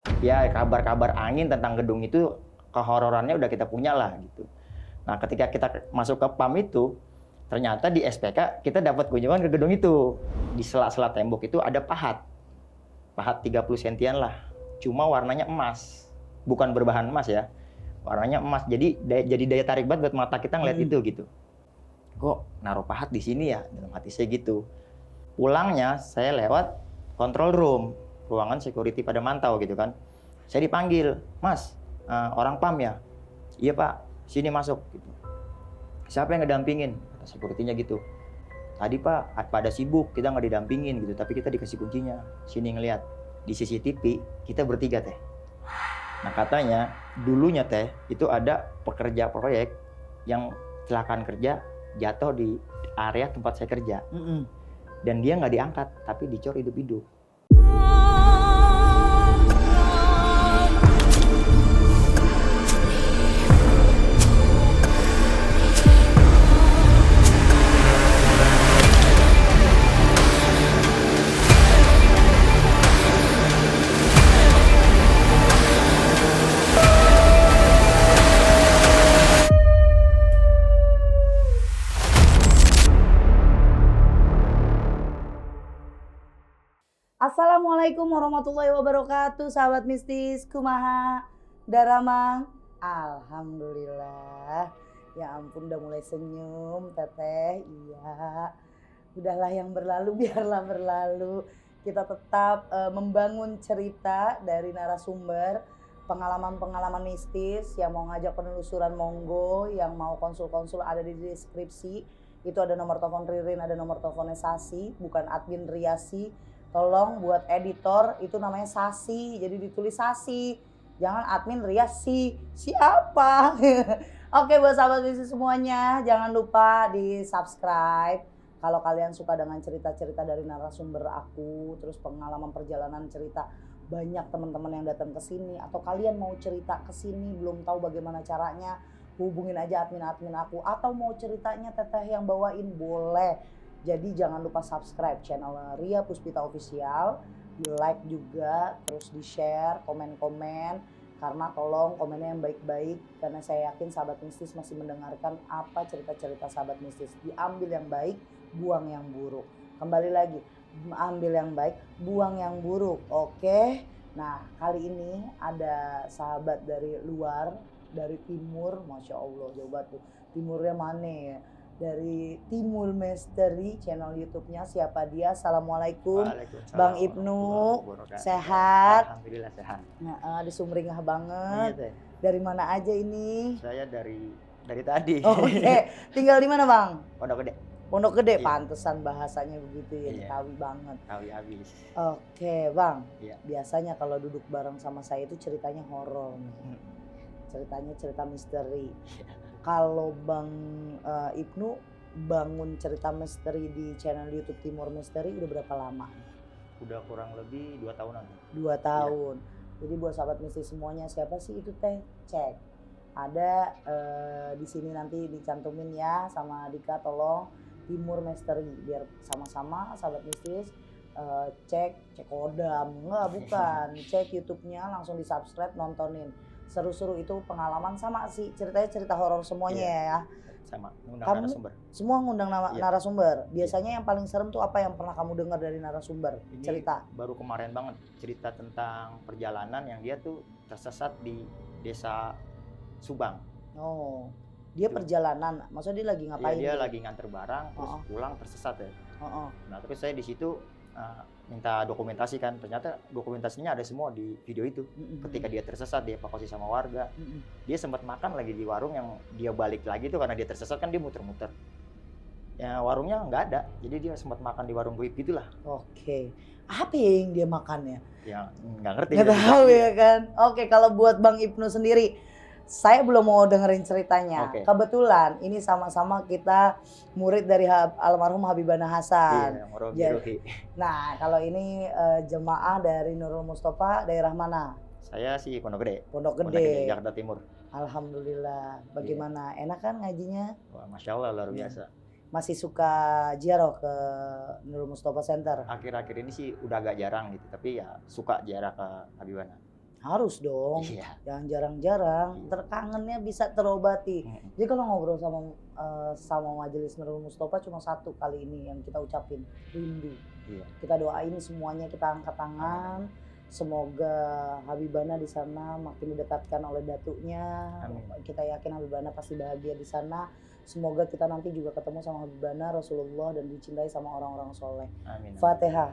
Ya kabar-kabar angin tentang gedung itu kehororannya udah kita punya lah gitu. Nah ketika kita masuk ke PAM itu, ternyata di SPK kita dapat kunjungan ke gedung itu. Di sela-sela tembok itu ada pahat 30 sentian lah. Cuma warnanya emas, bukan berbahan emas ya. Warnanya emas, jadi daya tarik banget buat mata kita ngeliat itu gitu. Kok naruh pahat di sini ya? Dalam hati saya gitu. Pulangnya saya lewat control room, ruangan security pada mantau gitu kan. Saya dipanggil, Mas, orang PAM ya? Iya Pak, sini masuk. Gitu. Siapa yang ngedampingin? Kata security-nya gitu. Tadi Pak, pada sibuk, kita nggak didampingin gitu, tapi kita dikasih kuncinya. Sini ngeliat, di CCTV kita bertiga teh. Nah katanya, dulunya teh, itu ada pekerja proyek yang kecelakaan kerja, jatuh di area tempat saya kerja. Dan dia nggak diangkat, tapi dicor hidup-hidup. Assalamualaikum warahmatullahi wabarakatuh, sahabat mistis, kumaha, darama, alhamdulillah. Ya ampun udah mulai senyum teteh, iya. Udahlah yang berlalu biarlah berlalu. Kita tetap membangun cerita dari narasumber, pengalaman-pengalaman mistis. Yang mau ngajak penelusuran monggo, yang mau konsul-konsul ada di deskripsi. Itu ada nomor telepon Ririn, ada nomor teleponnya Sasi, bukan admin Riasi. Tolong buat editor itu namanya Sasi, jadi ditulis Sasi, jangan admin Riasi. Siapa? Oke, buat sahabat bisnis semuanya, jangan lupa di subscribe. Kalau kalian suka dengan cerita-cerita dari narasumber aku, terus pengalaman perjalanan cerita banyak teman-teman yang datang ke sini, atau kalian mau cerita ke sini belum tahu bagaimana caranya, hubungin aja admin-admin aku, atau mau ceritanya teteh yang bawain boleh. Jadi jangan lupa subscribe channel Ria Puspita Official, di like juga, terus di share, komen-komen, karena tolong komennya yang baik-baik, karena saya yakin sahabat mistis masih mendengarkan apa cerita-cerita sahabat mistis. Diambil yang baik, buang yang buruk. Kembali lagi, ambil yang baik, buang yang buruk, oke? Nah kali ini ada sahabat dari luar, dari timur, Masya Allah jauh banget tuh. Timurnya mana ya? Dari Timur Misteri channel YouTube-nya. Siapa dia? Assalamualaikum Bang Ibnu, sehat? Alhamdulillah sehat. Nah, di Sumringah banget. Iya, dari mana aja ini? Saya dari tadi. Oke. Tinggal di mana Bang? Pondok Gede. Pondok Gede, Iya. Pantesan bahasanya begitu ya, Iya. Betawi banget. Tahu habis. Oke Bang, Iya. biasanya kalau duduk bareng sama saya itu ceritanya horor nih. Ceritanya cerita misteri. Kalau Bang Ibnu bangun cerita misteri di channel YouTube Timur Misteri udah berapa lama? Udah kurang lebih 2 tahunan. 2 tahun. Jadi buat sahabat mistis semuanya, siapa sih itu teh? Cek. Ada di sini nanti dicantumin ya sama Dika, tolong Timur Misteri biar sama-sama sahabat mistis cek kodam. Enggak, bukan. Cek YouTube-nya, langsung di-subscribe, nontonin. Seru-seru itu pengalaman sama sih, ceritanya cerita horor semuanya ya. Sama, ngundang Kamu narasumber. semua ngundang narasumber. Biasanya yang paling serem tuh apa yang pernah kamu dengar dari narasumber? Ini Cerita. baru kemarin banget cerita tentang perjalanan yang dia tuh tersesat di desa Subang. Oh, dia perjalanan, maksudnya dia lagi ngapain? Dia gitu? lagi nganter barang terus pulang tersesat ya. Nah terus saya di situ minta dokumentasi kan, ternyata dokumentasinya ada semua di video itu. Ketika dia tersesat, dia evakuasi sama warga. Dia sempat makan lagi di warung yang dia balik lagi tuh karena dia tersesat kan, dia muter-muter. Ya warungnya nggak ada, jadi dia sempat makan di warung goib gitulah. Oke. Apa yang dia makannya? Ya nggak ngerti. Nggak tahu ya kan. Oke, kalau buat Bang Ibnu sendiri, saya belum mau dengerin ceritanya. Oke. Kebetulan ini sama-sama kita murid dari almarhum Habibana Hasan. Iya, nah, kalau ini jemaah dari Nurul Mustafa, daerah mana? Saya sih Pondok Gede. Pondok Gede, Jakarta Timur. Alhamdulillah. Bagaimana? Enak kan ngajinya? Wah, Masya Allah luar biasa. Masih suka ziarah ke Nurul Mustafa Center? Akhir-akhir ini sih udah agak jarang gitu, tapi ya suka ziarah ke Habibana. Harus dong. Iya. Jangan jarang-jarang. Iya. Terkangennya bisa terobati. Mm-mm. Jadi kalau ngobrol sama Majelis Nurul Mustofa cuma satu kali ini yang kita ucapin, rindu. Iya. Kita doain semuanya, kita angkat tangan. Semoga Habibana di sana makin didekatkan oleh datuknya. Amin. Kita yakin Habibana pasti bahagia di sana. Semoga kita nanti juga ketemu sama Habibana, Rasulullah, dan dicintai sama orang-orang soleh. Amin. Fatihah.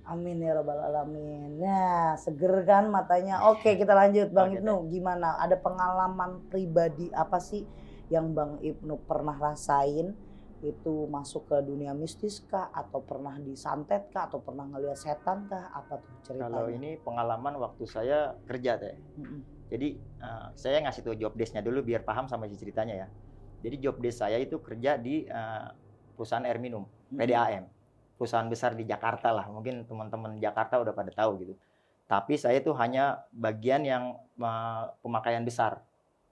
Amin ya rabbal alamin. Nah, seger kan matanya. Oke, kita lanjut Bang Oke, Ibnu. Gimana? Ada pengalaman pribadi apa sih yang Bang Ibnu pernah rasain? Itu masuk ke dunia mistis kah? Atau pernah disantet kah? Atau pernah ngelihat setan kah? Apa tuh ceritanya? Kalau ini pengalaman waktu saya kerja teh. Mm-mm. Jadi saya ngasih tuh job desk-nya dulu biar paham sama ceritanya ya. Jadi job desk saya itu kerja di perusahaan air minum, PDAM. Perusahaan besar di Jakarta lah. Mungkin teman-teman Jakarta udah pada tahu gitu. Tapi saya itu hanya bagian yang pemakaian besar.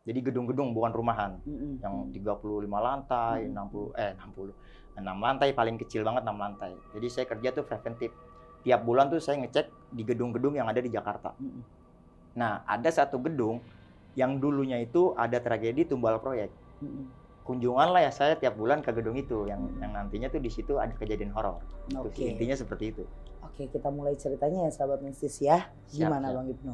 Jadi gedung-gedung bukan rumahan. Mm-mm. Yang 35 lantai, 6 lantai, paling kecil banget 6 lantai. Jadi saya kerja tuh preventif. Tiap bulan tuh saya ngecek di gedung-gedung yang ada di Jakarta. Mm-mm. Nah, ada satu gedung yang dulunya itu ada tragedi tumbal proyek. Mm-mm. Kunjungan lah ya saya tiap bulan ke gedung itu yang nantinya tuh di situ ada kejadian horor. Oke. Intinya seperti itu. Oke, kita mulai ceritanya ya sahabat mistis ya. Gimana Siap. Bang Ibnu?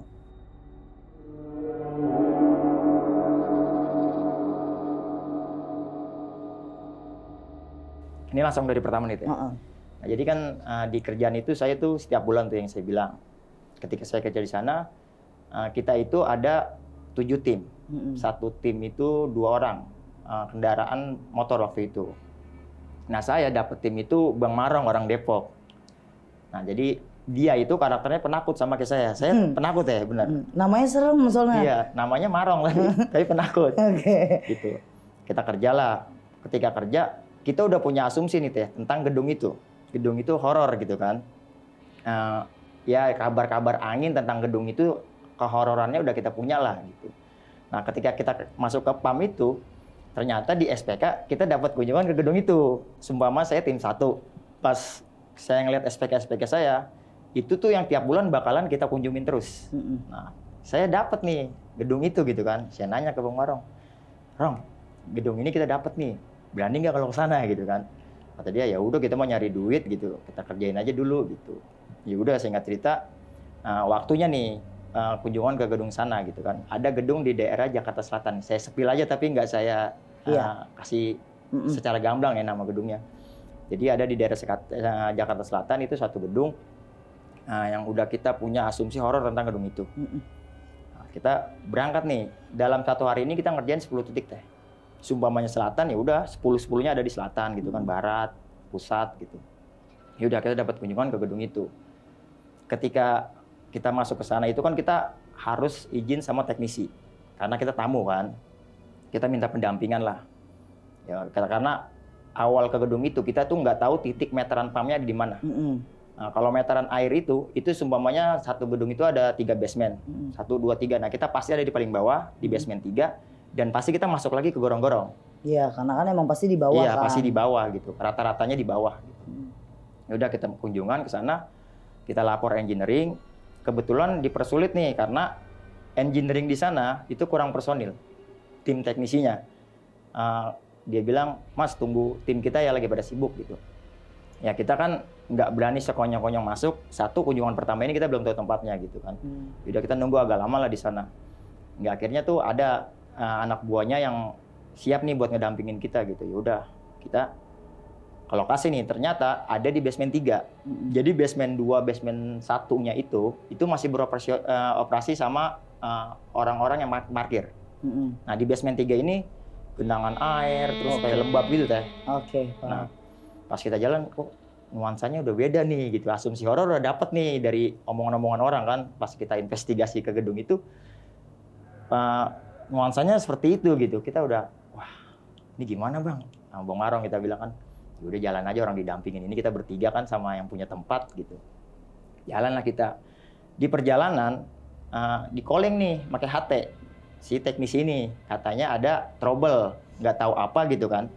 Ini langsung dari pertama nih, Teh. Nah, jadi kan di kerjaan itu saya tuh setiap bulan tuh yang saya bilang. Ketika saya kerja di sana, kita itu ada 7 tim. Satu tim itu 2 orang kendaraan motor waktu itu. Nah, saya dapet tim itu Bang Marong, orang Depok. Nah, jadi dia itu karakternya penakut sama kayak saya. Saya penakut ya, benar. Namanya serem soalnya. Iya, namanya Marong tapi penakut. Oke. Gitu. Kita kerjalah. Ketika kerja, kita udah punya asumsi nih Teh tentang gedung itu. Gedung itu horor gitu kan. Ya kabar-kabar angin tentang gedung itu, kehororannya udah kita punya lah gitu. Nah, ketika kita masuk ke PAM itu, ternyata di SPK kita dapat kunjungan ke gedung itu. Seumpama saya tim 1. Pas saya ngeliat SPK saya, itu tuh yang tiap bulan bakalan kita kunjungin terus. Nah, saya dapat nih gedung itu gitu kan. Saya nanya ke Bang Marong, "Rong, gedung ini kita dapat nih. Berani nggak kalau ke sana?" gitu kan. Kata dia, "Ya udah kita mau nyari duit gitu. Kita kerjain aja dulu gitu." Ya udah, singkat cerita, waktunya nih kunjungan ke gedung sana gitu kan. Ada gedung di daerah Jakarta Selatan. Saya sepil aja tapi nggak saya kasih secara gamblang ya nama gedungnya. Jadi ada di daerah Jakarta Selatan itu satu gedung yang udah kita punya asumsi horor tentang gedung itu. Nah, kita berangkat nih. Dalam 1 hari ini kita ngerjain 10 titik Teh. Seumpamanya selatan ya udah 10-10-nya ada di selatan gitu kan, barat, pusat gitu. Ya udah kita dapat kunjungan ke gedung itu. Ketika kita masuk ke sana itu kan kita harus izin sama teknisi. Karena kita tamu kan. Kita minta pendampingan lah. Ya, karena awal ke gedung itu kita tuh nggak tahu titik meteran PAM-nya di mana. Nah, kalau meteran air itu seumpamanya satu gedung itu ada 3 basement. 1, 2, 3. Nah, kita pasti ada di paling bawah, di basement 3. Dan pasti kita masuk lagi ke gorong-gorong. Iya, karena kan emang pasti di bawah kan. Iya, pasti di bawah gitu. Rata-ratanya di bawah. Gitu. Ya udah kita kunjungan ke sana, kita lapor engineering. Kebetulan dipersulit nih karena engineering di sana itu kurang personil. Tim teknisinya. Dia bilang, "Mas, tunggu tim kita ya lagi pada sibuk," gitu. Ya kita kan nggak berani sekonyong-konyong masuk. Satu, kunjungan pertama ini kita belum tahu tempatnya gitu kan. Udah kita nunggu agak lama lah di sana. Nggak, akhirnya tuh ada anak buahnya yang siap nih buat ngedampingin kita gitu. Ya udah kita ke lokasi nih, ternyata ada di basement 3. Jadi basement 2, basement 1-nya itu masih beroperasi sama orang-orang yang parkir. Nah, di basement 3 ini genangan air, terus kayak lembab gitu Teh. Oke. Nah, pas kita jalan kok nuansanya udah beda nih gitu. Asumsi horor udah dapet nih dari omongan-omongan orang kan. Pas kita investigasi ke gedung itu, nuansanya seperti itu gitu. Kita udah, wah ini gimana Bang? Nah, Bang Marong kita bilang kan, udah jalan aja, orang didampingin. Ini kita bertiga kan sama yang punya tempat gitu. Jalanlah kita. Di perjalanan, di calling nih, pakai HT. Si teknisi ini, katanya ada trouble, nggak tahu apa gitu kan.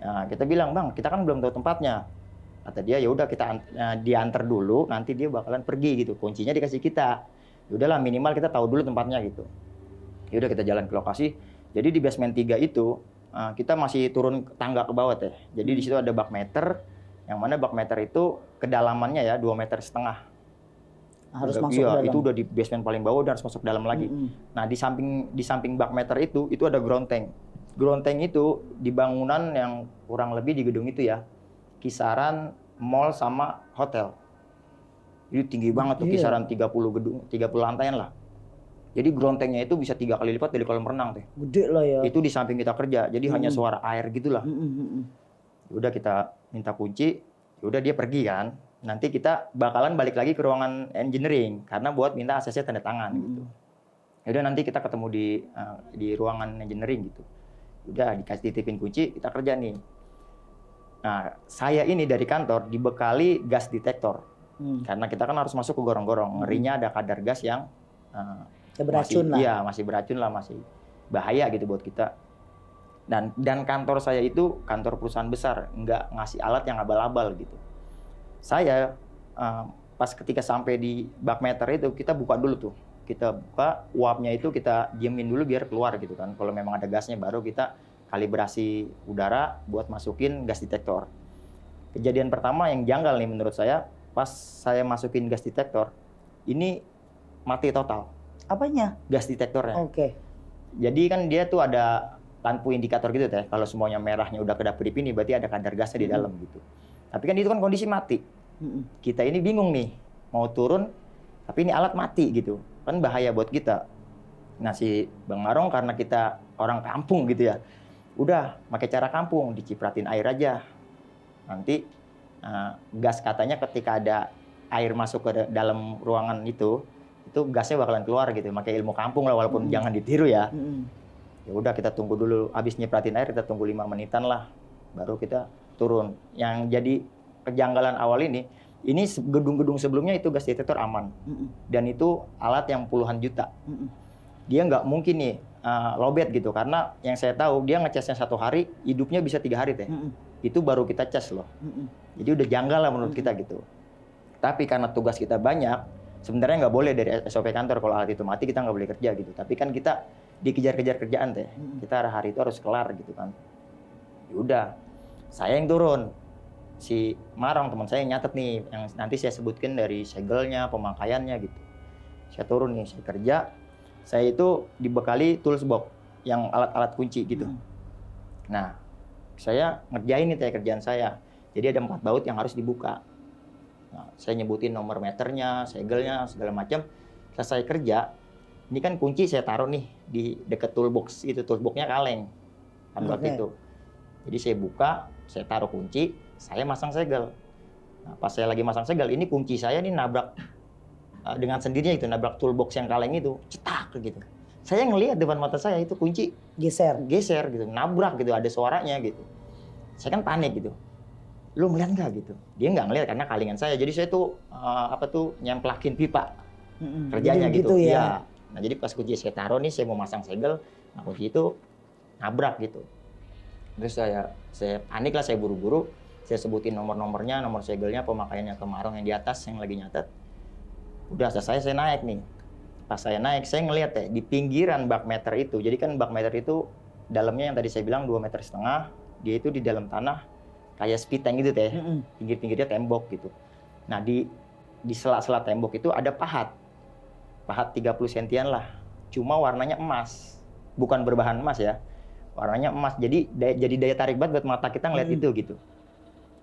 Nah, kita bilang, "Bang, kita kan belum tahu tempatnya." Kata dia, "Ya udah kita diantar dulu, nanti dia bakalan pergi gitu. Kuncinya dikasih kita. Ya udahlah minimal kita tahu dulu tempatnya gitu." Ya udah kita jalan ke lokasi. Jadi di basement 3 itu kita masih turun tangga ke bawah teh. Jadi di situ ada bak meter, yang mana bak meter itu kedalamannya ya 2,5 meter. Harus Udah, masuk iya, ke dalam. itu udah di basement paling bawah dan harus masuk dalam lagi. Nah, di samping bak meter itu ada ground tank. Ground tank itu di bangunan yang kurang lebih di gedung itu ya, kisaran mall sama hotel. Itu tinggi banget tuh, Iya. kisaran 30 gedung, 30 lantaian lah. Jadi ground tanknya itu bisa 3 kali lipat dari kolam renang teh. Gede lah ya. Itu di samping kita kerja, jadi hanya suara air gitulah. Udah kita minta kunci, udah dia pergi kan. Nanti kita bakalan balik lagi ke ruangan engineering karena buat minta ACC tanda tangan gitu. Udah nanti kita ketemu di ruangan engineering gitu. Udah dikasih titipin kunci, kita kerja nih. Nah, saya ini dari kantor dibekali gas detektor. Karena kita kan harus masuk ke gorong-gorong. Ngerinya ada kadar gas yang Beracun lah. Iya, masih beracun lah, masih bahaya gitu buat kita. Dan kantor saya itu kantor perusahaan besar, nggak ngasih alat yang abal-abal gitu. Saya pas ketika sampai di bak meter itu kita buka dulu tuh. Kita buka uapnya itu kita diemin dulu biar keluar gitu kan. Kalau memang ada gasnya baru kita kalibrasi udara buat masukin gas detektor. Kejadian pertama yang janggal nih menurut saya, pas saya masukin gas detektor, ini mati total. Apanya? Gas detektornya. Oke. Jadi kan dia tuh ada lampu indikator gitu teh. Kalau semuanya merahnya udah kedap-kedip ini berarti ada kadar gasnya di dalam gitu. Tapi kan itu kan kondisi mati. Kita ini bingung nih, mau turun tapi ini alat mati gitu. Kan bahaya buat kita. Nah, si Bang Marong karena kita orang kampung gitu ya. Udah pakai cara kampung, dicipratin air aja. Nanti gas katanya ketika ada air masuk ke dalam ruangan itu gasnya bakalan keluar gitu. Pakai ilmu kampung lah, walaupun jangan ditiru ya. Ya udah kita tunggu dulu, habis nyipratin air kita tunggu 5 menitan lah, baru kita turun. Yang jadi kejanggalan awal ini gedung-gedung sebelumnya itu gas detektor aman. Dan itu alat yang puluhan juta. Dia nggak mungkin nih lowbat gitu, karena yang saya tahu dia ngecasnya 1 hari, hidupnya bisa 3 hari teh. Itu baru kita cas loh. Jadi udah janggal lah menurut kita gitu. Tapi karena tugas kita banyak, sebenarnya nggak boleh dari SOP kantor kalau alat itu mati kita nggak boleh kerja gitu. Tapi kan kita dikejar-kejar kerjaan teh. Kita hari itu harus kelar gitu kan. Ya udah, saya yang turun. Si Marong teman saya yang nyatet nih, yang nanti saya sebutkan dari segelnya, pemakaiannya gitu. Saya turun nih, saya kerja. Saya itu dibekali tools box yang alat-alat kunci gitu. Nah, saya ngerjain nih teh kerjaan saya. Jadi ada 4 baut yang harus dibuka. Nah, saya nyebutin nomor meternya, segelnya, segala macam. Selesai kerja, ini kan kunci saya taruh nih di dekat toolbox itu, toolboxnya kaleng kan waktu itu. Jadi saya buka, saya taruh kunci, saya masang segel. Nah, pas saya lagi masang segel, ini kunci saya nih nabrak dengan sendirinya itu, nabrak toolbox yang kaleng itu, cetak gitu. Saya ngelihat depan mata saya itu kunci geser gitu, nabrak gitu, ada suaranya gitu. Saya kan panik gitu. Lu ngeliat nggak gitu? Dia nggak ngeliat karena kalingan saya. Jadi saya tuh nyemplakin pipa kerjanya gitu. ya. Iya. Nah, jadi pas kunci saya taruh nih, saya mau masang segel, nah kunci itu nabrak gitu. Terus saya panik lah, saya buru-buru, saya sebutin nomor-nomornya, nomor segelnya, pemakaiannya ke Marong yang di atas yang lagi nyatet. Udah selesai, saya naik nih. Pas saya naik, saya ngeliat di pinggiran bak meter itu. Jadi kan bak meter itu dalamnya yang tadi saya bilang 2,5 meter, dia itu di dalam tanah kayak speed tank gitu teh. Pinggir-pinggirnya tembok gitu. Nah, di sela-sela tembok itu ada pahat 30 sentian lah, cuma warnanya emas, bukan berbahan emas ya, warnanya emas. Jadi daya tarik banget buat mata kita ngeliat itu gitu.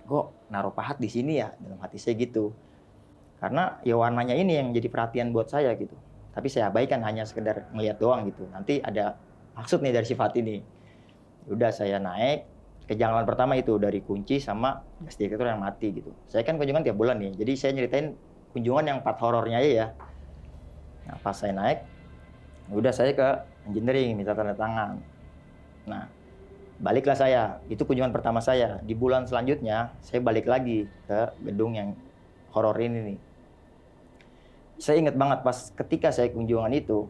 Kok naruh pahat di sini ya, dalam hati saya gitu, karena ya warnanya ini yang jadi perhatian buat saya gitu. Tapi saya abaikan, hanya sekedar ngeliat doang gitu. Nanti ada maksud nih dari sifat ini. Udah saya naik, kejanggalan pertama itu dari kunci sama gas detektor yang mati gitu. Saya kan kunjungan tiap bulan nih, jadi saya nyeritain kunjungan yang part horornya aja ya. Nah, pas saya naik, udah saya ke engineering minta tanda tangan. Nah, baliklah saya. Itu kunjungan pertama saya. Di bulan selanjutnya, saya balik lagi ke gedung yang horor ini nih. Saya ingat banget pas ketika saya kunjungan itu,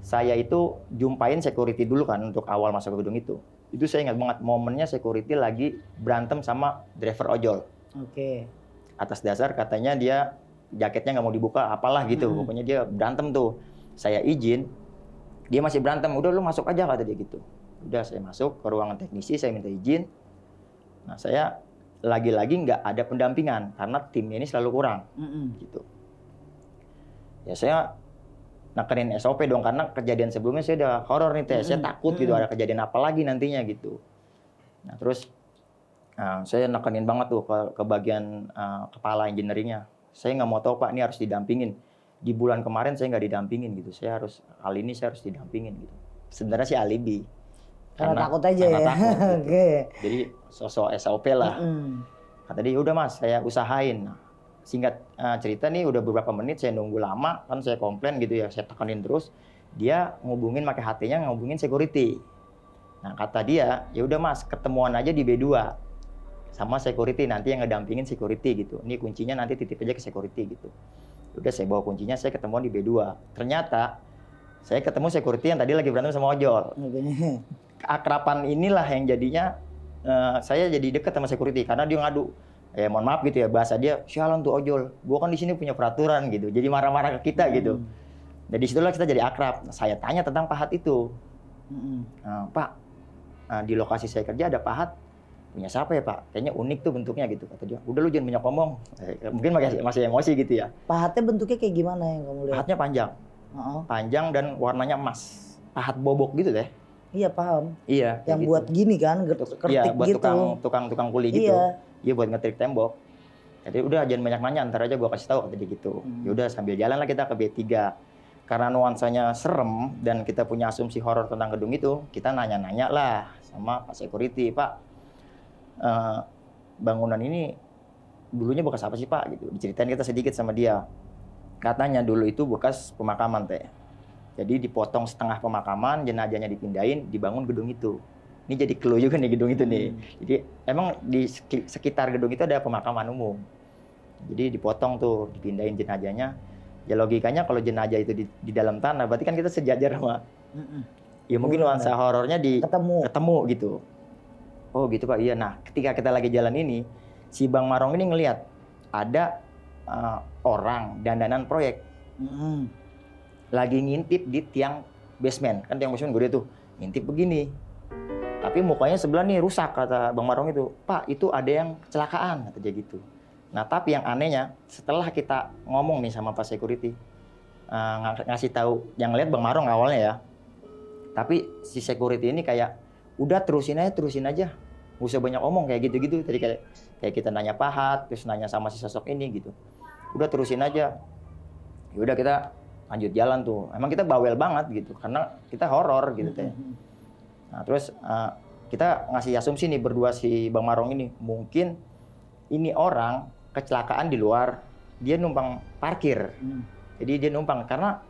saya itu jumpain security dulu kan untuk awal masuk ke gedung itu. Itu saya ingat banget momennya security lagi berantem sama driver ojol. Oke. Atas dasar katanya dia jaketnya nggak mau dibuka, apalah gitu. Pokoknya dia berantem tuh. Saya izin, dia masih berantem. Udah lu masuk aja kata dia gitu. Udah saya masuk ke ruangan teknisi, saya minta izin. Nah saya lagi-lagi nggak ada pendampingan karena timnya ini selalu kurang gitu. Ya saya nekenin SOP dong karena kejadian sebelumnya saya udah horor nih teh. Saya takut gitu ada kejadian apa lagi nantinya gitu. Nah terus saya nekenin banget tuh ke bagian kepala engineeringnya. Saya nggak mau tahu Pak, ini harus didampingin. Di bulan kemarin saya nggak didampingin gitu. Kali ini saya harus didampingin gitu. Sebenarnya sih alibi. Karena takut aja ya. Takut, gitu. Oke. Jadi sosok SOP lah. Kata dia udah Mas, saya usahain. Singkat cerita nih udah beberapa menit saya nunggu lama kan saya komplain gitu ya, saya tekanin terus. Dia ngubungin pakai HT-nya ngubungin security. Nah kata dia ya udah Mas ketemuan aja di B2 sama security nanti yang ngedampingin security gitu. Ini kuncinya nanti titip aja ke security gitu. Udah saya bawa kuncinya saya ketemuan di B2. Ternyata saya ketemu security yang tadi lagi berantem sama ojol. Keakraban inilah yang jadinya saya jadi deket sama security karena dia ngadu. Mohon maaf gitu ya bahasa dia, sialan tuh ojol. Gua kan di sini punya peraturan gitu. Jadi marah-marah ke kita gitu. Dan disitulah kita jadi akrab. Saya tanya tentang pahat itu. Pak, di lokasi saya kerja ada pahat. Punya siapa ya Pak? Kayaknya unik tuh bentuknya gitu. Kata dia, udah lu jangan banyak ngomong. Mungkin masih emosi gitu ya. Pahatnya bentuknya kayak gimana yang kamu lihat? Pahatnya panjang. Panjang dan warnanya emas. Pahat bobok gitu deh. Iya paham. Iya. Yang gitu. buat gini kan, kertik iya, buat gitu. tukang kuli gitu. Iya. Iya buat ngetrik tembok. Jadi udah jangan banyak nanya, ntar aja gua kasih tahu kata dia gitu. Ya udah sambil jalan lah kita ke B3. Karena nuansanya serem dan kita punya asumsi horor tentang gedung itu, kita nanya-nanya lah sama Pak Security, Pak. Bangunan ini dulunya bekas apa sih Pak? Gitu. Diceritain kita sedikit sama dia. Katanya dulu itu bekas pemakaman teh. Jadi dipotong setengah pemakaman, jenazahnya dipindahin, dibangun gedung itu. Ini jadi clue juga nih gedung itu nih. Jadi emang di sekitar gedung itu ada pemakaman umum. Jadi dipotong tuh, dipindahin jenazahnya. Ya logikanya kalau jenazah itu di dalam tanah, berarti kan kita sejajar sama. Ya mungkin nuansa horornya ketemu gitu. Oh gitu Pak, iya. Nah ketika kita lagi jalan ini, si Bang Marong ini ngelihat ada orang dandanan proyek. Lagi ngintip di tiang basement. Kan tiang basement gede tuh, ngintip begini. Tapi mukanya sebelah nih rusak kata Bang Marong itu. Pak itu ada yang kecelakaan kata dia gitu. Nah tapi yang anehnya setelah kita ngomong nih sama Pak Security ngasih tahu yang lihat Bang Marong awalnya ya. Tapi si security ini kayak udah terusin aja. Gak usah banyak omong kayak gitu-gitu. Tadi kayak kita nanya pahat, terus nanya sama si sosok ini gitu. Udah terusin aja. Ya udah kita lanjut jalan tuh. Emang kita bawel banget gitu karena kita horor gitu teh. Nah terus kita ngasih asumsi nih berdua si Bang Marong ini mungkin ini orang kecelakaan di luar, dia numpang parkir. Jadi dia numpang karena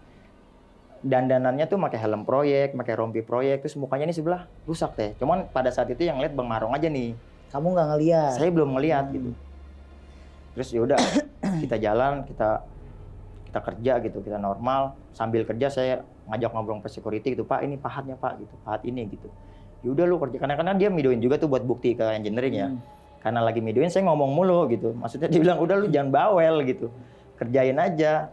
dandanannya tuh pakai helm proyek, pakai rompi proyek, terus mukanya ini sebelah rusak teh. Cuman pada saat itu yang lihat Bang Marong aja nih. Kamu nggak ngeliat? Saya belum ngeliat gitu. Terus ya udah kita jalan, kita kerja gitu, kita normal. Sambil kerja saya ngajak ngobrol ke security gitu, Pak ini pahatnya Pak gitu, pahat ini gitu. Ya udah lu kerja karena dia videoin juga tuh buat bukti ke engineering ya. Karena lagi videoin saya ngomong mulu gitu. Maksudnya dia bilang udah lu jangan bawel gitu. Kerjain aja.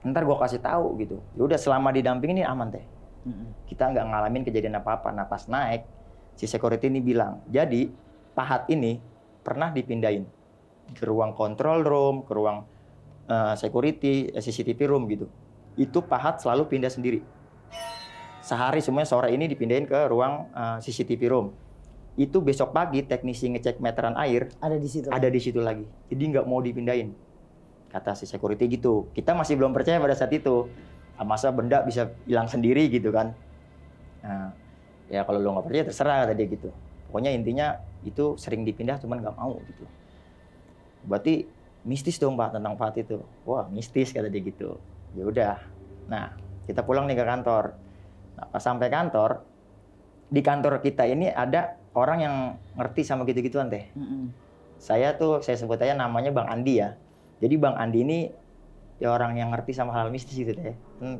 Ntar gua kasih tahu gitu. Ya udah selama didampingin ini aman teh. Kita nggak ngalamin kejadian apa-apa. Nah pas naik si security ini bilang, jadi pahat ini pernah dipindahin ke ruang control room, ke ruang security, CCTV room gitu. Itu pahat selalu pindah sendiri. Sehari semuanya sore ini dipindahin ke ruang CCTV room. Itu besok pagi teknisi ngecek meteran air ada di situ lagi. Jadi nggak mau dipindahin. Kata si security gitu. Kita masih belum percaya pada saat itu. Masa benda bisa hilang sendiri gitu kan. Nah, ya kalau lo nggak percaya terserah kata dia gitu. Pokoknya intinya itu sering dipindah cuman nggak mau gitu. Berarti mistis dong Pak tentang pahat itu. Wah mistis kata dia gitu. Ya udah. Nah kita pulang nih ke kantor. Nah pas sampai kantor, di kantor kita ini ada orang yang ngerti sama gitu-gituan teh. Saya sebut aja namanya Bang Andi ya. Jadi Bang Andi ini ya orang yang ngerti sama hal mistis gitu teh.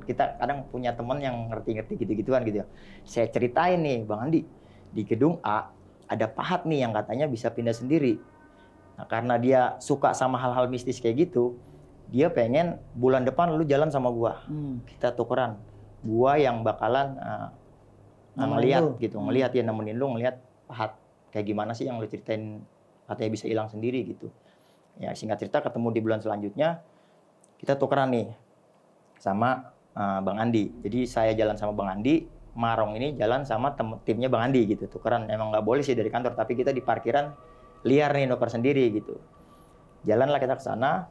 Kita kadang punya teman yang ngerti-ngerti gitu-gituan gitu ya. Saya ceritain nih Bang Andi, Di gedung A ada pahat nih yang katanya bisa pindah sendiri. Nah, karena dia suka sama hal-hal mistis kayak gitu, dia pengen bulan depan lu jalan sama gua. Kita tukeran. Gua yang bakalan ngelihat gitu, ngelihat ya, nemenin lu ngelihat pahat kayak gimana sih yang lu ceritain katanya bisa hilang sendiri gitu. Ya singkat cerita ketemu di bulan selanjutnya, kita tukeran nih sama Bang Andi. Jadi saya jalan sama Bang Andi, Marong ini jalan sama timnya Bang Andi gitu. Tukeran, emang nggak boleh sih dari kantor, tapi kita di parkiran liar nih, nuker sendiri gitu. Jalanlah kita ke sana,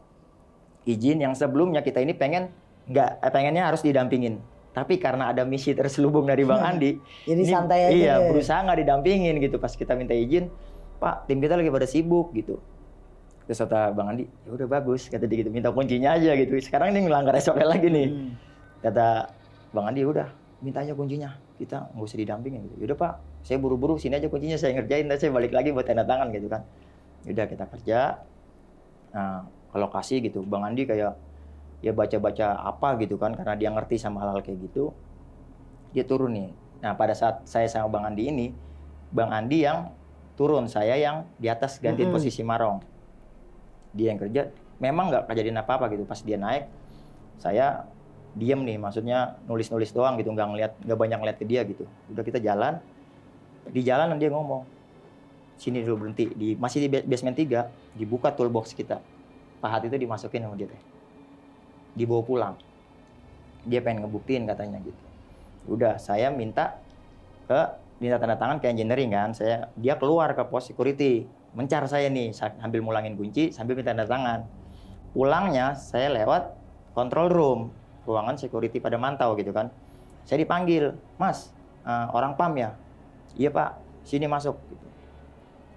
izin yang sebelumnya kita ini pengennya harus didampingin. Tapi karena ada misi terselubung dari Bang Andi, jadi ini, santai aja. Iya, berusaha nggak didampingin gitu. Pas kita minta izin, Pak, tim kita lagi pada sibuk gitu. Terus kata Bang Andi, ya udah bagus, kata dia gitu, minta kuncinya aja gitu. Sekarang ini ngelanggar SOP lagi nih. Kata Bang Andi, udah minta aja kuncinya, kita nggak usah didampingin gitu. Yaudah Pak, saya buru-buru, sini aja kuncinya, saya ngerjain, dan saya balik lagi buat tanda tangan gitu kan. Yaudah kita kerja, ke lokasi gitu. Bang Andi kayak ya baca-baca apa gitu kan, karena dia ngerti sama hal-hal kayak gitu. Dia turun nih. Nah pada saat saya sama Bang Andi ini, Bang Andi yang turun, saya yang di atas gantiin posisi Marong. Dia yang kerja, memang nggak kejadian apa-apa gitu. Pas dia naik, saya diem nih, maksudnya nulis-nulis doang gitu, nggak banyak ngeliat ke dia gitu. Udah kita jalan, di jalan dia ngomong, sini dulu berhenti, masih di basement 3, dibuka toolbox kita, pahat itu dimasukin sama dia teh, dibawa pulang, dia pengen ngebuktiin katanya gitu. Udah saya minta tanda tangan ke engineering kan, dia keluar ke pos security, mencar saya nih sambil mulangin kunci sambil minta tanda tangan. Pulangnya saya lewat control room, ruangan security pada mantau gitu kan. Saya dipanggil, Mas, orang PAM ya? Iya Pak, sini masuk. Gitu.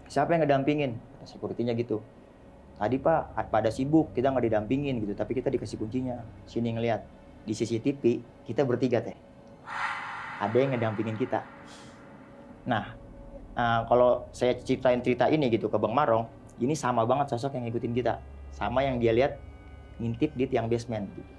Siapa yang ngedampingin? Security-nya gitu. Tadi Pak, pada sibuk, kita nggak didampingin gitu, tapi kita dikasih kuncinya. Sini ngeliat, di CCTV kita bertiga teh. Ada yang ngedampingin kita. Nah, kalau saya ceritain cerita ini gitu ke Bang Marong, ini sama banget sosok yang ngikutin kita. Sama yang dia lihat ngintip di tiang basement gitu.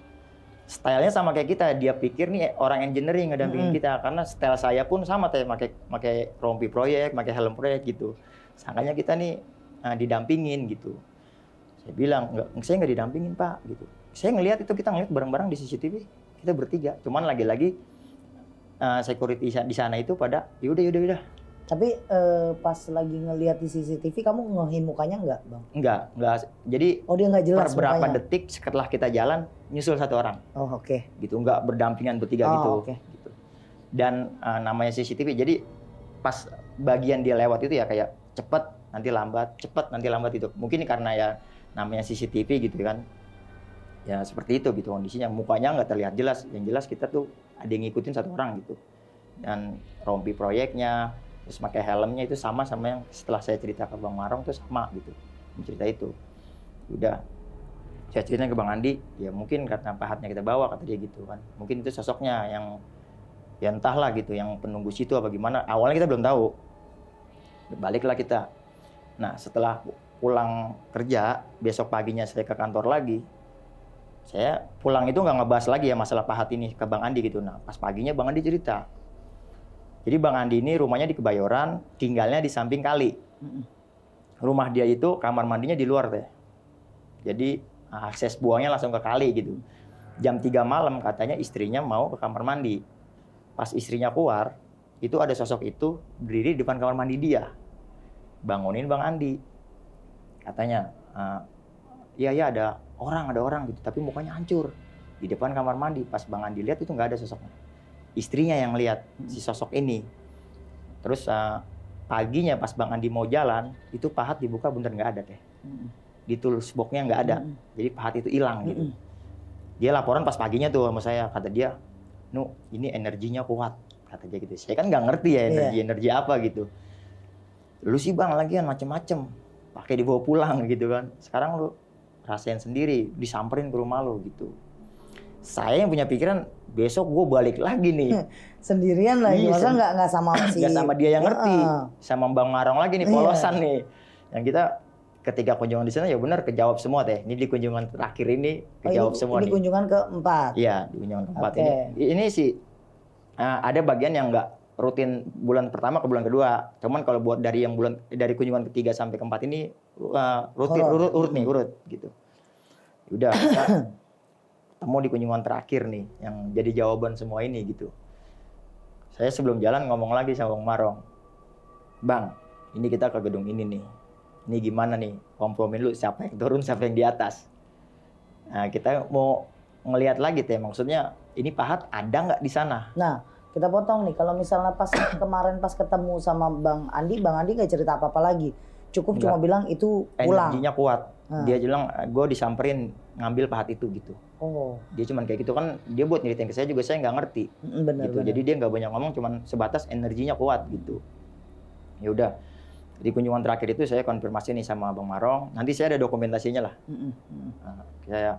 Stylenya sama kayak kita, dia pikir nih orang engineering ngedampingin kita, karena style saya pun sama teh, pakai rompi proyek, pakai helm proyek gitu. Sangkanya kita nih didampingin gitu. Saya bilang, saya nggak didampingin Pak gitu. Saya ngelihat itu, kita ngelihat bareng-bareng di CCTV, kita bertiga. Cuman lagi-lagi security di sana itu pada yaudah. Tapi pas lagi ngelihat di CCTV, kamu ngehin mukanya nggak, Bang? Enggak. Jadi dia nggak jelas per berapa mukanya? detik setelah kita jalan, nyusul satu orang. Oh, oke. Gitu, enggak berdampingan bertiga gitu. Gitu. Dan namanya CCTV, jadi pas bagian dia lewat itu ya kayak cepet, nanti lambat itu. Mungkin karena ya namanya CCTV gitu kan. Ya seperti itu gitu kondisinya, mukanya nggak terlihat jelas. Yang jelas kita tuh ada yang ngikutin satu orang gitu. Dan rompi proyeknya, terus pakai helmnya itu sama yang setelah saya cerita ke Bang Marong tuh sama gitu, cerita itu. Udah saya ceritain ke Bang Andi, ya mungkin karena pahatnya kita bawa, kata dia gitu kan, mungkin itu sosoknya yang ya entahlah gitu, yang penunggu situ apa gimana. Awalnya kita belum tahu. Baliklah kita. Nah setelah pulang kerja, besok paginya saya ke kantor lagi. Saya pulang itu nggak ngebahas lagi ya masalah pahat ini ke Bang Andi gitu. Nah pas paginya Bang Andi cerita, jadi Bang Andi ini rumahnya di Kebayoran, tinggalnya di samping kali. Rumah dia itu kamar mandinya di luar teh. Jadi akses buangnya langsung ke kali gitu. Jam 3 malam katanya istrinya mau ke kamar mandi. Pas istrinya keluar, itu ada sosok itu berdiri di depan kamar mandi dia. Bangunin Bang Andi. Katanya, iya ada orang gitu, tapi mukanya hancur. Di depan kamar mandi, pas Bang Andi lihat itu nggak ada sosoknya. Istrinya yang lihat si sosok ini. Terus paginya pas Bang Andi mau jalan, itu pahat dibuka bener nggak ada teh. Di tools box-nya nggak ada. Jadi pahat itu hilang gitu. Dia laporan pas paginya tuh sama saya, kata dia, "Nu, ini energinya kuat." Kata dia gitu. Saya kan nggak ngerti ya energi apa gitu. Lu sih Bang lagian macem-macem, pakai dibawa pulang gitu kan. Sekarang lu rasain sendiri, disamperin ke rumah lu gitu. Saya yang punya pikiran besok gue balik lagi nih. Sendirian lagi, masa nggak sama nggak sama dia yang ngerti, sama Bang Marong lagi nih, polosan nih. Yang kita ketika kunjungan di sana ya benar kejawab semua teh. Ini di kunjungan terakhir ini kejawab semua nih. Ini kunjungan keempat. Iya, di kunjungan keempat ini. Ini sih ada bagian yang rutin bulan pertama ke bulan kedua. Cuman kalau buat dari kunjungan ketiga sampai keempat ini rutin urut gitu. Udah kita ketemu di kunjungan terakhir nih yang jadi jawaban semua ini gitu. Saya sebelum jalan ngomong lagi sama Bang Marong. Bang, ini kita ke gedung ini nih. Ini gimana nih? Kompromi lu siapa yang turun, siapa yang di atas. Nah, kita mau ngelihat lagi teh, maksudnya ini pahat ada nggak di sana? Nah, kita potong nih, kalau misalnya pas kemarin pas ketemu sama Bang Andi nggak cerita apa-apa lagi. Cukup cuma bilang itu pulang. Energinya kuat. Dia bilang, gue disamperin ngambil pahat itu gitu. Oh. Dia cuman kayak gitu kan, dia buat nyeritain ke saya juga saya nggak ngerti. Bener, gitu. Jadi dia nggak banyak ngomong, cuman sebatas energinya kuat gitu. Ya udah. Di kunjungan terakhir itu saya konfirmasi nih sama Bang Marong. Nanti saya ada dokumentasinya lah. Nah, saya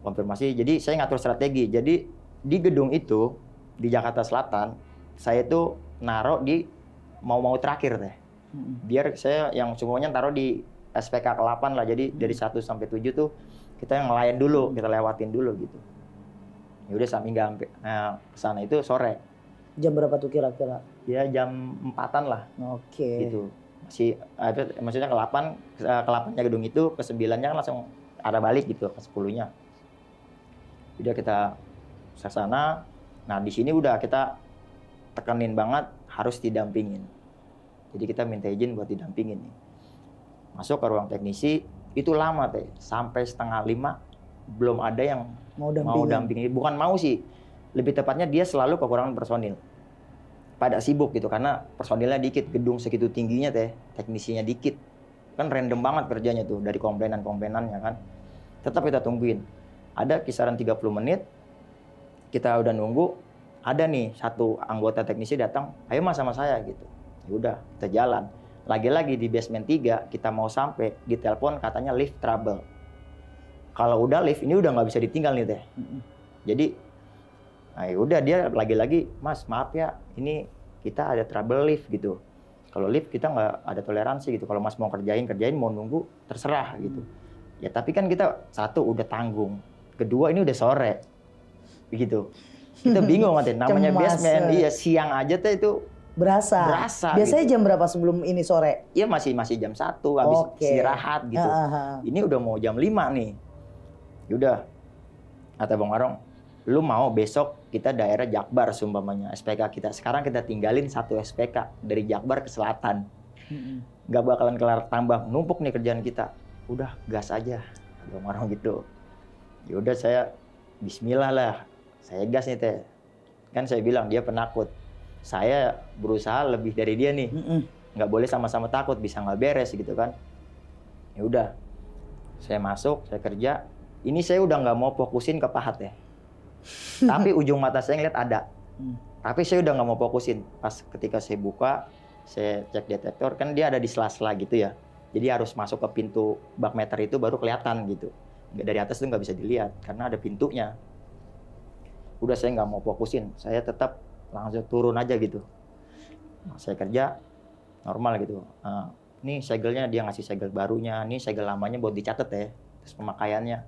konfirmasi. Jadi saya ngatur strategi. Jadi di gedung itu di Jakarta Selatan, saya itu naruh di mau terakhir teh. Biar saya yang semuanya taruh di SPK ke-8 lah. Jadi dari 1 sampai 7 tuh kita yang ngelayan dulu, kita lewatin dulu gitu. Ya udah sampai sampai kesana itu sore. Jam berapa tuh kira-kira? Ya jam 4-an lah. Oke. Gitu. Maksudnya ke-8-nya gedung itu, ke-9-nya kan langsung arah balik gitu, ke 10-nya. Udah kita ke sana. Nah, di sini udah kita tekenin banget harus didampingin. Jadi kita minta izin buat didampingin nih. Masuk ke ruang teknisi, itu lama teh, sampai 4:30 belum ada yang mau dampingin. Bukan mau sih, lebih tepatnya dia selalu kekurangan personil. Pada sibuk gitu, karena personilnya dikit, gedung segitu tingginya teh, teknisinya dikit. Kan random banget kerjanya tuh, dari komplainan-komplainannya kan. Tetap kita tungguin. Ada kisaran 30 menit, kita udah nunggu, ada nih satu anggota teknisi datang, ayo mas sama saya gitu. Ya udah, kita jalan. Lagi-lagi di basement 3, kita mau sampai, ditelepon katanya lift trouble. Kalau udah lift, ini udah nggak bisa ditinggal nih teh. Jadi, nah ya udah dia lagi-lagi, mas maaf ya, ini kita ada trouble lift gitu. Kalau lift kita nggak ada toleransi gitu. Kalau mas mau kerjain, mau nunggu, terserah gitu. Ya tapi kan kita satu udah tanggung, kedua ini udah sore, begitu. Kita bingung nanti, namanya basement, iya siang aja teh itu berasa. Biasanya gitu. jam berapa sebelum ini sore? Iya masih jam 1 habis istirahat gitu. Ini udah mau jam 5 nih. Yaudah, kata Bang Marong, lu mau besok kita daerah Jakbar sumpamanya SPK kita. Sekarang kita tinggalin 1 SPK dari Jakbar ke selatan. Nggak bakalan kelar tambah, numpuk nih kerjaan kita. Udah gas aja, Bang Marong gitu. Yaudah saya bismillah lah. Saya gas nih teh. Kan saya bilang dia penakut. Saya berusaha lebih dari dia nih. Nggak boleh sama-sama takut, bisa nggak beres gitu kan. Ya udah. Saya masuk, saya kerja. Ini saya udah nggak mau fokusin ke pahat ya. Tapi ujung mata saya ngeliat ada. Tapi saya udah nggak mau fokusin. Pas ketika saya buka, saya cek detektor, kan dia ada di sela-sela gitu ya. Jadi harus masuk ke pintu bak meter itu baru kelihatan gitu. Dari atas itu nggak bisa dilihat, karena ada pintunya. Udah saya nggak mau fokusin, saya tetap langsung turun aja gitu. Nah, saya kerja normal gitu. Ini segelnya dia ngasih segel barunya, ini segel lamanya buat dicatat ya, terus pemakaiannya.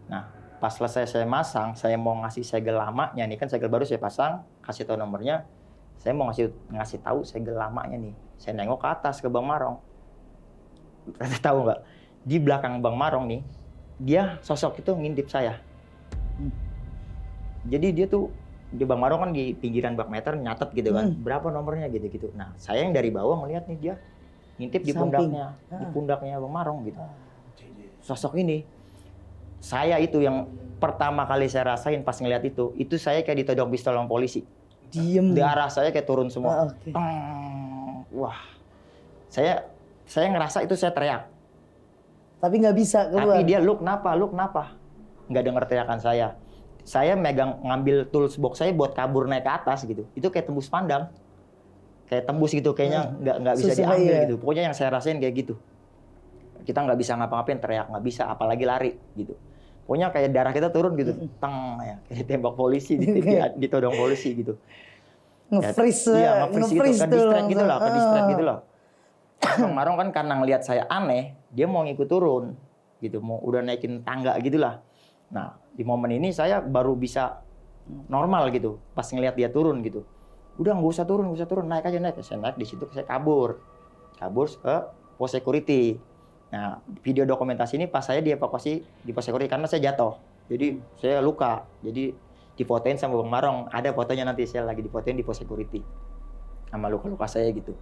Nah, pas selesai saya masang, saya mau ngasih segel lamanya nih, kan segel baru saya pasang, kasih tahu nomornya. Saya mau ngasih tahu segel lamanya nih. Saya nengok ke atas ke Bang Marong. Tahu nggak? Di belakang Bang Marong nih, dia sosok itu ngintip saya. Jadi dia tuh di Bang Marong kan di pinggiran bak meter nyatet gitu kan, berapa nomornya gitu-gitu. Nah, saya yang dari bawah ngeliat nih dia ngintip di pundaknya Bang Marong gitu. Sosok ini, saya itu yang pertama kali saya rasain pas ngeliat itu saya kayak ditodong pistol sama polisi. Diem. Darah saya kayak turun semua. Wah, saya ngerasa itu saya teriak. Tapi nggak bisa keluar. Tapi dia, lu kenapa? Nggak dengar teriakan saya. Saya ngambil tools box saya buat kabur naik ke atas gitu. Itu kayak tembus pandang. Kayak tembus gitu, kayaknya nggak bisa diambil gitu. Pokoknya yang saya rasain kayak gitu. Kita nggak bisa ngapa-ngapain, teriak nggak bisa, apalagi lari gitu. Pokoknya kayak darah kita turun gitu. Tang ya, kayak tembak polisi, ditodong polisi gitu. Nge-freeze gitu, ke-distract gitu loh. Bang Marong kan karena ngelihat saya aneh, dia mau ngikut turun gitu, mau udah naikin tangga gitulah. Nah, di momen ini saya baru bisa normal gitu, pas ngelihat dia turun gitu. Udah nggak usah turun, naik aja naik. Saya naik di situ, saya kabur ke pos security. Nah, video dokumentasi ini pas saya dievakuasi di pos security karena saya jatuh. Jadi saya luka. Jadi difotoin sama Bang Marong. Ada fotonya nanti saya lagi difotoin di pos security sama luka-luka saya gitu.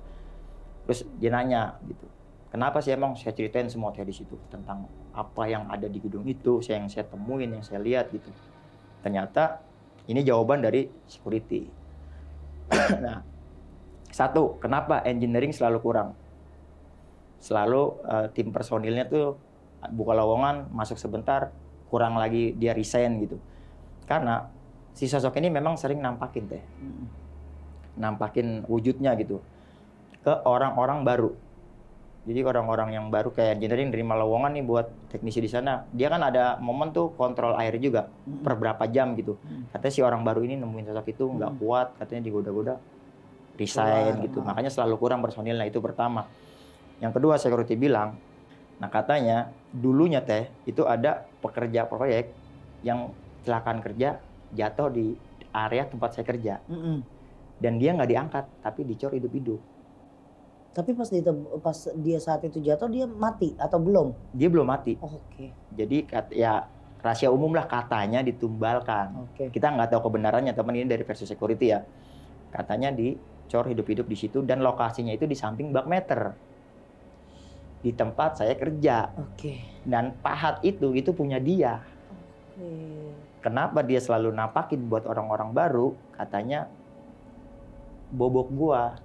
Terus dia nanya gitu, kenapa sih emang? Saya ceritain semua di situ tentang apa yang ada di gedung itu, yang saya temuin, yang saya lihat gitu. Ternyata ini jawaban dari security. Nah, satu, kenapa engineering selalu kurang? Selalu tim personilnya tuh buka lowongan, masuk sebentar, kurang lagi dia resign gitu. Karena si sosok ini memang sering nampakin wujudnya gitu ke orang-orang baru. Jadi orang-orang yang baru kayak engineering nerima lowongan nih buat teknisi di sana. Dia kan ada momen tuh kontrol air juga per berapa jam gitu. Katanya si orang baru ini nemuin sosok itu nggak kuat, katanya digoda-goda resign gitu. Makanya selalu kurang personilnya, itu pertama. Yang kedua security bilang, nah katanya dulunya itu ada pekerja proyek yang kecelakaan kerja jatuh di area tempat saya kerja. Dan dia nggak diangkat, tapi dicor hidup-hidup. Tapi pas dia saat itu jatuh, dia mati atau belum? Dia belum mati. Oke. Jadi ya rahasia umum lah, katanya ditumbalkan. Kita nggak tahu kebenarannya, teman, ini dari versi security ya. Katanya dicor hidup-hidup di situ dan lokasinya itu di samping bak meter. Di tempat saya kerja. Dan pahat itu punya dia. Kenapa dia selalu nampakin buat orang-orang baru? Katanya bobok gua,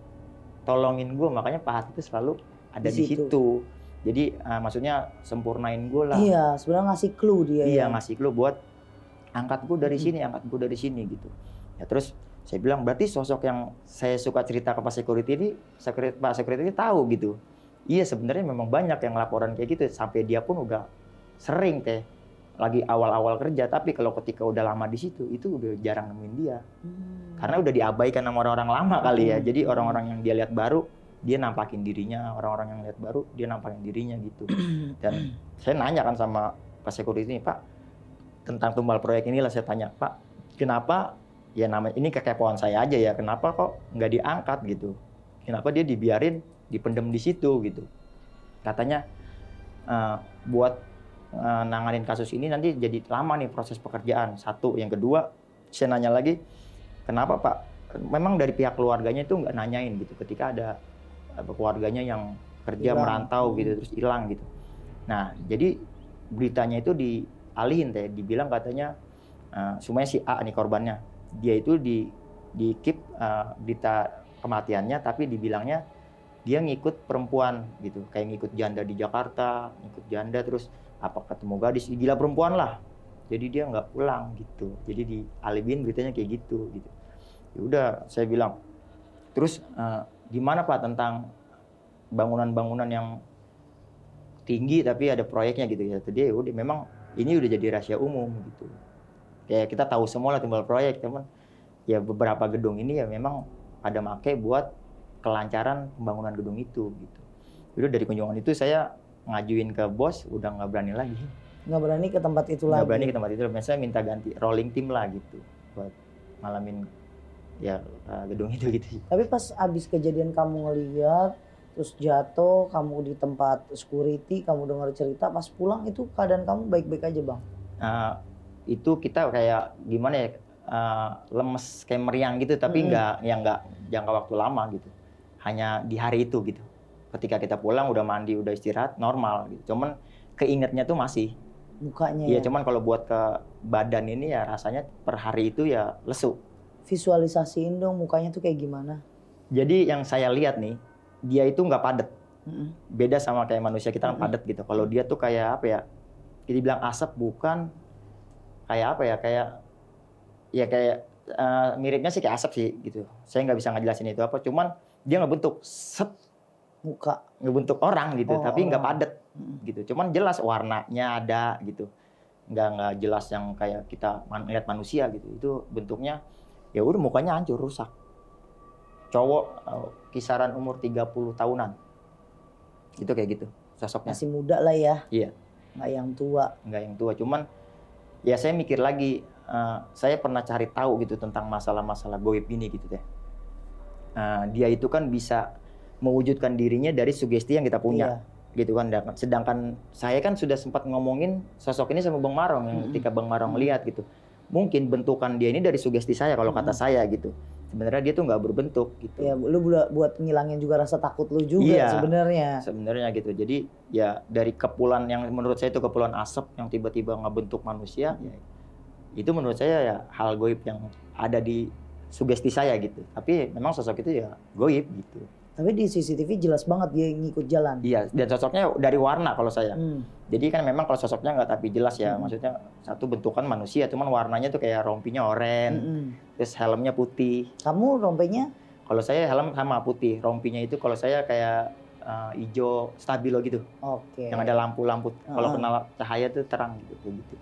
tolongin gua, makanya pahat itu selalu ada di situ. Jadi maksudnya sempurnain gua lah. Iya, sebenarnya ngasih clue dia. Iya, ngasih clue buat angkat gua dari sini, gitu. Ya terus saya bilang, berarti sosok yang saya suka cerita ke Pak Security ini, Pak Security ini tahu gitu. Iya, sebenarnya memang banyak yang laporan kayak gitu, sampai dia pun udah sering lagi awal-awal kerja, tapi kalau ketika udah lama di situ, itu udah jarang nemuin dia. Karena udah diabaikan sama orang-orang lama kali ya. Jadi orang-orang yang dia lihat baru, dia nampakin dirinya. Orang-orang yang lihat baru, dia nampakin dirinya gitu. Dan saya nanya kan sama Pak Security ini, Pak, tentang tumbal proyek inilah saya tanya, Pak, kenapa, ya namanya, ini kekepoan saya aja ya, kenapa kok nggak diangkat gitu? Kenapa dia dibiarin, dipendem di situ gitu? Katanya, buat nanganin kasus ini nanti jadi lama nih proses pekerjaan. Satu, yang kedua, saya nanya lagi, kenapa Pak? Memang dari pihak keluarganya itu nggak nanyain gitu ketika ada keluarganya yang kerja merantau gitu terus hilang gitu. Nah, jadi beritanya itu dialihin dibilang katanya semuanya si A nih korbannya, dia itu di keep berita kematiannya, tapi dibilangnya dia ngikut perempuan gitu, kayak ngikut janda di Jakarta, ngikut janda terus apa ketemu gadis, gila perempuan lah. Jadi dia nggak pulang gitu. Jadi dialibiin beritanya kayak gitu. Ya udah, saya bilang, terus gimana Pak tentang bangunan-bangunan yang tinggi tapi ada proyeknya gitu ya? Tadi udah, memang ini udah jadi rahasia umum gitu. Kayak kita tahu semua lah timbal proyek, teman. Ya beberapa gedung ini ya memang ada make buat kelancaran pembangunan gedung itu gitu. Udah dari kunjungan itu saya ngajuin ke bos, udah nggak berani lagi. Nggak berani ke tempat itu lagi? Nggak berani ke tempat itu, biasanya minta ganti rolling tim lah gitu, buat ngalamin ya gedung itu gitu. Tapi pas abis kejadian kamu ngeliat, terus jatuh, kamu di tempat security, kamu dengar cerita, pas pulang itu keadaan kamu baik-baik aja Bang? Itu kita kayak gimana ya, lemes kayak meriang gitu, tapi nggak jangka waktu lama gitu. Hanya di hari itu gitu. Ketika kita pulang udah mandi, udah istirahat, normal gitu. Cuman keingetnya tuh masih mukanya. Iya, cuman kalau buat ke badan ini ya rasanya per hari itu ya lesu. Visualisasiin dong mukanya tuh kayak gimana? Jadi yang saya lihat nih, dia itu nggak padat. Beda sama kayak manusia kita kan padat gitu. Kalau dia tuh kayak apa ya? Jadi bilang asap bukan, kayak apa ya? Kayak miripnya sih kayak asap sih gitu. Saya nggak bisa ngejelasin itu apa. Cuman dia ngebentuk muka, ngebentuk orang gitu, tapi nggak padat gitu. Cuman jelas warnanya ada gitu. Nggak jelas yang kayak kita lihat manusia gitu. Itu bentuknya ya udah mukanya hancur, rusak. Cowok kisaran umur 30 tahunan. Itu kayak gitu sosoknya. Masih muda lah ya. Iya. Nggak yang tua. Nggak yang tua, cuman ya saya mikir lagi, saya pernah cari tahu gitu tentang masalah-masalah goib ini gitu deh. dia itu kan bisa mewujudkan dirinya dari sugesti yang kita punya. Iya. Gitu kan. Sedangkan saya kan sudah sempat ngomongin sosok ini sama Bang Marong yang ketika Bang Marong lihat gitu. Mungkin bentukan dia ini dari sugesti saya kalau kata saya gitu. Sebenarnya dia tuh nggak berbentuk gitu. Ya, lu buat ngilangin juga rasa takut lu juga sebenarnya. Sebenarnya gitu. Jadi ya dari kepulan yang menurut saya itu kepulan asap yang tiba-tiba ngebentuk manusia, ya, itu menurut saya ya hal goib yang ada di sugesti saya gitu. Tapi memang sosok itu ya goib gitu. Tapi di CCTV jelas banget dia ngikut jalan. Iya, dan sosoknya dari warna kalau saya. Jadi kan memang kalau sosoknya nggak tapi jelas ya, maksudnya satu bentukan manusia, cuman warnanya tuh kayak rompinya oranye, terus helmnya putih. Kamu rompenya? Kalau saya helm sama putih, rompinya itu kalau saya kayak hijau stabilo gitu. Oke. Yang ada lampu-lampu, kalau kena cahaya tuh terang gitu, kayak gitu.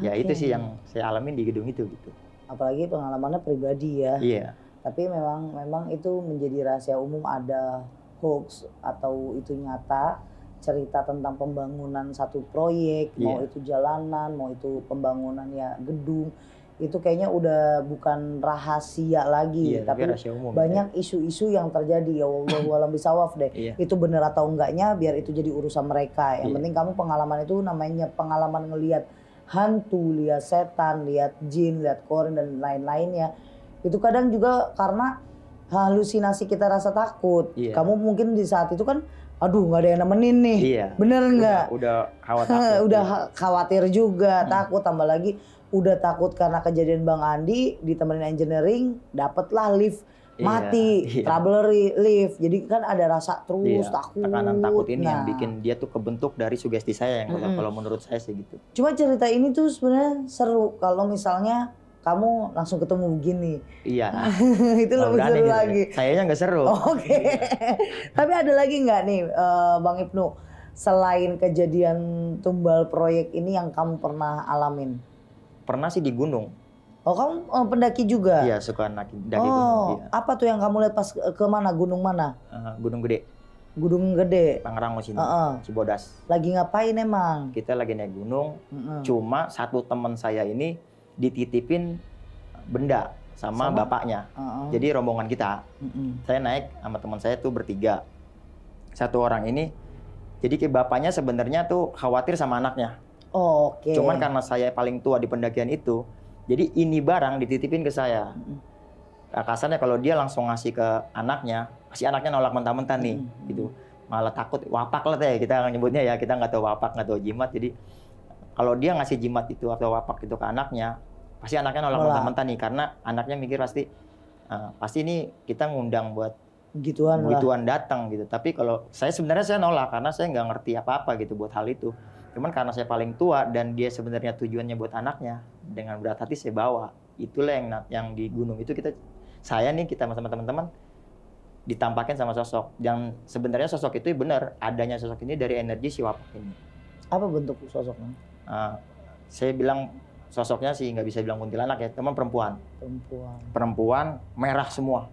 Ya itu sih yang saya alamin di gedung itu gitu. Apalagi pengalamannya pribadi ya. Iya. Tapi memang itu menjadi rahasia umum, ada hoax atau itu nyata, cerita tentang pembangunan satu proyek, mau itu jalanan, mau itu pembangunan ya gedung, itu kayaknya udah bukan rahasia lagi, tapi rahasia umum, banyak isu-isu yang terjadi. Ya wallahu a'lam bishawab deh. Itu benar atau enggaknya biar itu jadi urusan mereka. Yang penting kamu pengalaman itu namanya pengalaman ngelihat hantu, lihat setan, lihat jin, lihat korin dan lain-lainnya. Itu kadang juga karena halusinasi kita rasa takut. Kamu mungkin di saat itu kan, aduh nggak ada yang nemenin nih. Bener nggak? Udah khawatir. Udah khawatir juga, takut, tambah lagi udah takut karena kejadian Bang Andi ditemenin engineering, dapatlah lift mati, trouble lift. Jadi kan ada rasa terus takut. Tekanan takut ini yang bikin dia tuh kebentuk dari sugesti saya yang kalau menurut saya sih gitu. Cuma cerita ini tuh sebenarnya seru kalau misalnya kamu langsung ketemu begini. Iya. Itu lebih seru gitu lagi. Sayanya nggak seru. Oke. Tapi ada lagi nggak nih Bang Ibnu, selain kejadian tumbal proyek ini yang kamu pernah alamin? Pernah sih di gunung. Oh, kamu pendaki juga? Iya, suka daki gunung. Iya. Apa tuh yang kamu lihat pas ke mana? Gunung mana? Gunung Gede. Gunung Gede. Pangrango sini. Cibodas. Lagi ngapain emang? Kita lagi naik gunung. Cuma satu teman saya ini dititipin benda sama bapaknya. Jadi rombongan kita. Saya naik sama teman saya tuh bertiga. Satu orang ini, jadi ke bapaknya sebenarnya tuh khawatir sama anaknya. Oke. Cuman karena saya paling tua di pendakian itu, jadi ini barang dititipin ke saya. Kasarnya kalau dia langsung ngasih ke anaknya, pasti anaknya nolak mentah-mentah nih, gitu. Malah takut, wapak lah teh kita nyebutnya ya, kita nggak tahu wapak, nggak tahu jimat. Jadi kalau dia ngasih jimat itu atau wapak itu ke anaknya, pasti anaknya nolak mentah-mentah nih, karena anaknya mikir pasti ini kita ngundang buat gituan datang gitu. Tapi kalau saya sebenarnya saya nolak karena saya nggak ngerti apa-apa gitu buat hal itu. Cuman karena saya paling tua dan dia sebenarnya tujuannya buat anaknya, dengan berat hati saya bawa. Itulah yang di gunung itu kita sama teman-teman ditampakin sama sosok. Yang sebenarnya sosok itu benar, adanya sosok ini dari energi si wapak ini. Apa bentuk sosoknya? Saya bilang sosoknya sih nggak bisa bilang kuntilanak ya, teman perempuan. Perempuan merah semua.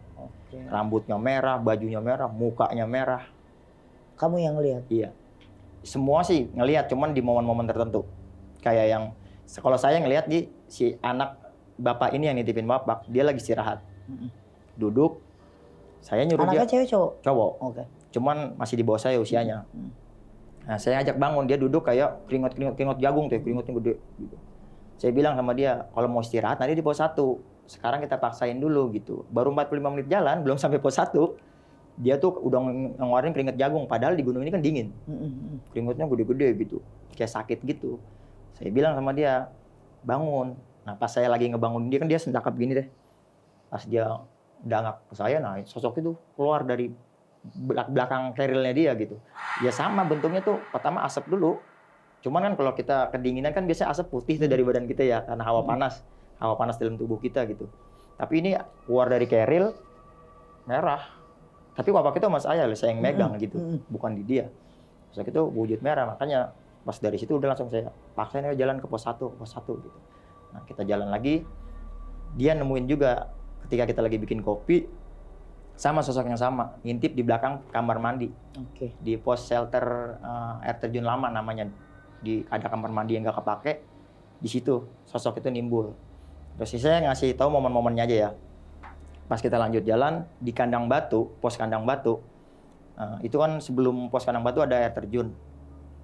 Rambutnya merah, bajunya merah, mukanya merah. Kamu yang lihat? Iya. Semua sih ngelihat, cuman di momen-momen tertentu. Kayak yang kalau saya ngelihat di si anak bapak ini yang nitipin bapak, dia lagi istirahat. Duduk. Saya nyuruh anaknya dia. Cewek cowok? Cowok. Oke. Cuman masih di bawah saya usianya. Nah, saya ajak bangun, dia duduk kayak keringat jagung tuh, keringatnya gede gitu. Saya bilang sama dia, kalau mau istirahat nanti di pos 1. Sekarang kita paksain dulu gitu. Baru 45 menit jalan, belum sampai pos 1. Dia tuh udah ngeluarin keringat jagung, padahal di gunung ini kan dingin. Keringatnya gede-gede gitu, kayak sakit gitu. Saya bilang sama dia, bangun. Nah pas saya lagi ngebangun dia kan dia sendakap gini deh. Pas dia dangak ke saya, nah sosok itu keluar dari belakang kerilnya dia gitu. Ya sama bentuknya tuh, pertama asap dulu. Cuman kan kalau kita kedinginan kan biasanya asap putih tuh dari badan kita ya, karena hawa panas dalam tubuh kita gitu. Tapi ini keluar dari keril, merah. Tapi wapak itu sama saya yang megang gitu, bukan di dia. Sosok itu wujud merah, makanya pas dari situ udah langsung saya paksain jalan ke pos 1 gitu. Nah kita jalan lagi, dia nemuin juga ketika kita lagi bikin kopi, sama sosok yang sama, ngintip di belakang kamar mandi. Di pos shelter air terjun lama namanya. Ada kamar mandi yang nggak kepake, di situ sosok itu nimbul. Terus saya ngasih tahu momen-momennya aja ya. Pas kita lanjut jalan di kandang batu, pos kandang batu, itu kan sebelum pos kandang batu ada air terjun.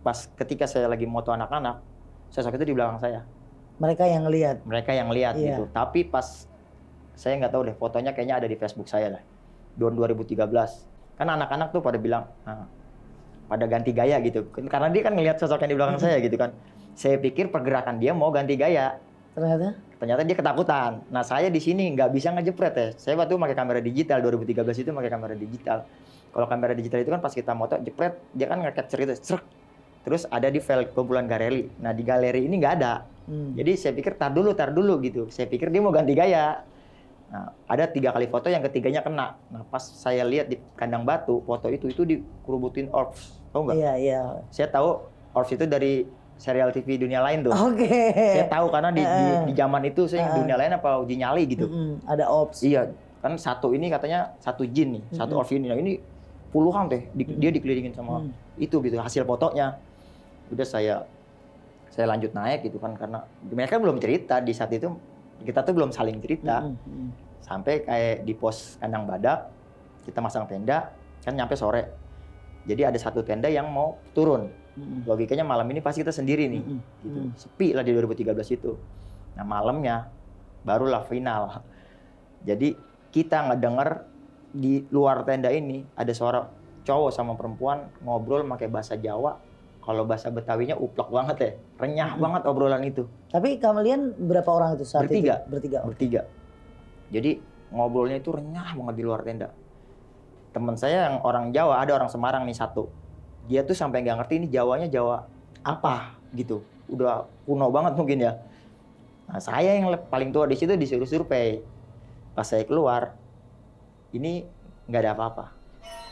Pas ketika saya lagi moto anak-anak, sosok itu di belakang saya. Mereka yang lihat. Mereka yang lihat Iya. gitu. Tapi pas saya nggak tahu deh, fotonya kayaknya ada di Facebook saya lah. Tahun 2013. Kan anak-anak tuh pada bilang, pada ganti gaya gitu. Karena dia kan ngelihat sosok yang di belakang saya gitu kan. Saya pikir pergerakan dia mau ganti gaya. Ternyata dia ketakutan. Nah saya di sini nggak bisa ngejepret ya. Saya waktu pakai kamera digital 2013 itu pakai kamera digital. Kalau kamera digital itu kan pas kita moto jepret dia kan nge-capture itu, srek. Terus ada di file kumpulan galeri. Nah di galeri ini nggak ada. Jadi saya pikir tar dulu gitu. Saya pikir dia mau ganti gaya. Nah ada 3 kali foto yang ketiganya kena. Nah pas saya lihat di kandang batu foto itu dikerubutin orbs. Tahu nggak? Iya. Saya tahu orbs itu dari serial TV dunia lain tuh. Oke. Saya tahu karena di zaman itu saya dunia lain apa uji nyali gitu. Ada ops. Iya, kan satu ini katanya satu jin nih, satu orbs ini. Nah ini puluhan teh, dia dikelilingin sama itu gitu hasil fotonya. Udah saya lanjut naik gitu kan karena mereka belum cerita di saat itu kita tuh belum saling cerita. Sampai kayak di pos kandang badak kita masang tenda kan nyampe sore. Jadi ada satu tenda yang mau turun. Logikanya malam ini pasti kita sendiri nih, gitu. Sepi lah di 2013 itu. Nah malamnya barulah final. Jadi kita ngedenger di luar tenda ini ada suara cowok sama perempuan ngobrol pakai bahasa Jawa. Kalau bahasa Betawinya uplek banget ya, renyah banget obrolan itu. Tapi kalian berapa orang itu saat Bertiga. itu? Bertiga. Bertiga. Jadi ngobrolnya itu renyah banget di luar tenda. Teman saya yang orang Jawa, ada orang Semarang nih satu. Dia tuh sampai nggak ngerti ini Jawanya Jawa apa gitu. Udah kuno banget mungkin ya. Nah, saya yang paling tua di situ disuruh survei. Pas saya keluar, ini nggak ada apa-apa.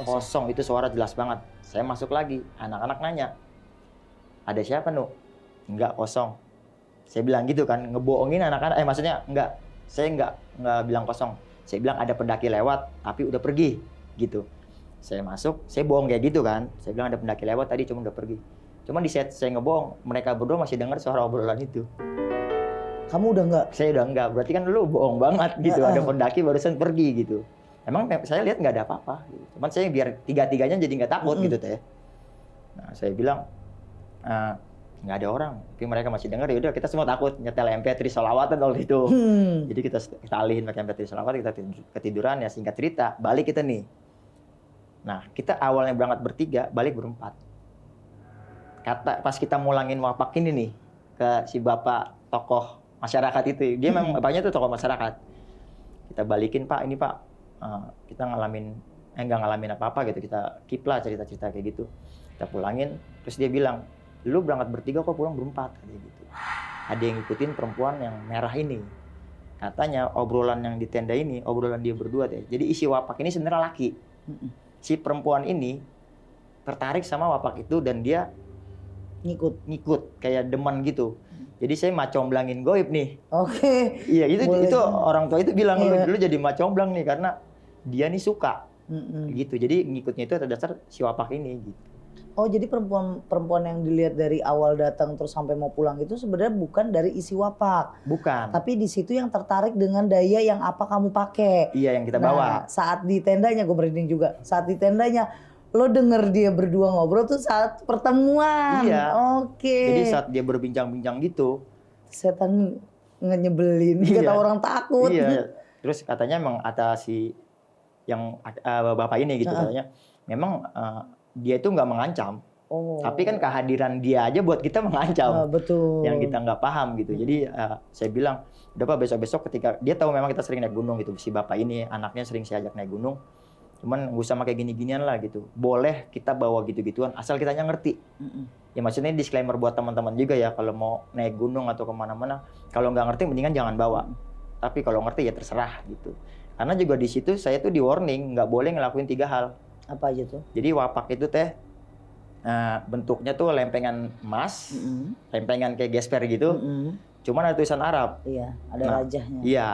Kosong, itu suara jelas banget. Saya masuk lagi, anak-anak nanya, ada siapa Nu? Enggak, kosong. Saya bilang gitu kan, ngebohongin anak-anak. Maksudnya enggak, saya enggak bilang kosong. Saya bilang ada pendaki lewat, tapi udah pergi gitu. Saya masuk, saya bohong kayak gitu kan. Saya bilang ada pendaki lewat tadi, cuma udah pergi. Cuma di saat saya ngebohong, mereka berdua masih dengar suara obrolan itu. Kamu udah enggak? Saya udah enggak, berarti kan lu bohong banget gitu. Ada pendaki barusan pergi gitu. Emang saya lihat nggak ada apa-apa. Gitu. Cuman saya biar tiga-tiganya jadi nggak takut gitu teh. Nah saya bilang nggak ada orang, tapi mereka masih dengar. Ya udah kita semua takut nyetel MP3 sholawatan waktu itu. Jadi kita alihin pakai MP3 sholawat, kita ketiduran ya singkat cerita balik kita nih. Nah kita awalnya berangkat bertiga, balik berempat. Pas kita mulangin wapak ini nih ke si bapak tokoh masyarakat itu, dia memang bapaknya tuh tokoh masyarakat. Kita balikin Pak, ini Pak. Kita nggak ngalamin apa-apa gitu, kita keep lah cerita-cerita kayak gitu. Kita pulangin, terus dia bilang, lu berangkat bertiga kok pulang berempat, kayak gitu. Ada yang ngikutin perempuan yang merah ini. Katanya obrolan yang di tenda ini, obrolan dia berdua deh. Jadi isi wapak ini sebenarnya laki. Si perempuan ini tertarik sama wapak itu dan dia ngikut kayak demen gitu. Jadi saya macomblangin goib nih. Oke. Iya itu orang tua itu bilang lu jadi macomblang nih karena dia nih suka gitu. Jadi ngikutnya itu atas dasar si wapak ini gitu. Oh jadi perempuan yang dilihat dari awal datang terus sampai mau pulang itu sebenarnya bukan dari isi wapak. Bukan. Tapi di situ yang tertarik dengan daya yang apa kamu pakai. Iya yang kita bawa. Saat di tendanya gue merinding juga. Saat di tendanya lo denger dia berdua ngobrol tuh saat pertemuan. Iya. Oke. Jadi saat dia berbincang-bincang gitu. Setan nyebelin. Kata orang takut. Iya. Terus katanya emang atas si yang bapak ini gitu katanya. Memang dia itu nggak mengancam. Tapi kan kehadiran dia aja buat kita mengancam. Betul. Yang kita nggak paham gitu. Jadi saya bilang, udah Pak besok-besok ketika dia tahu memang kita sering naik gunung gitu. Si bapak ini anaknya sering saya ajak naik gunung. Cuman nggak usah pakai gini-ginian lah gitu. Boleh kita bawa gitu-gituan asal kitanya ngerti. Ya maksudnya disclaimer buat teman-teman juga ya kalau mau naik gunung atau kemana-mana. Kalau nggak ngerti mendingan jangan bawa. Tapi kalau ngerti ya terserah gitu. Karena juga di situ saya tuh di warning nggak boleh ngelakuin 3 hal. Apa aja tuh? Jadi wapak itu teh bentuknya tuh lempengan emas, lempengan kayak gesper gitu. Cuman ada tulisan Arab. Iya, ada rajahnya. Iya.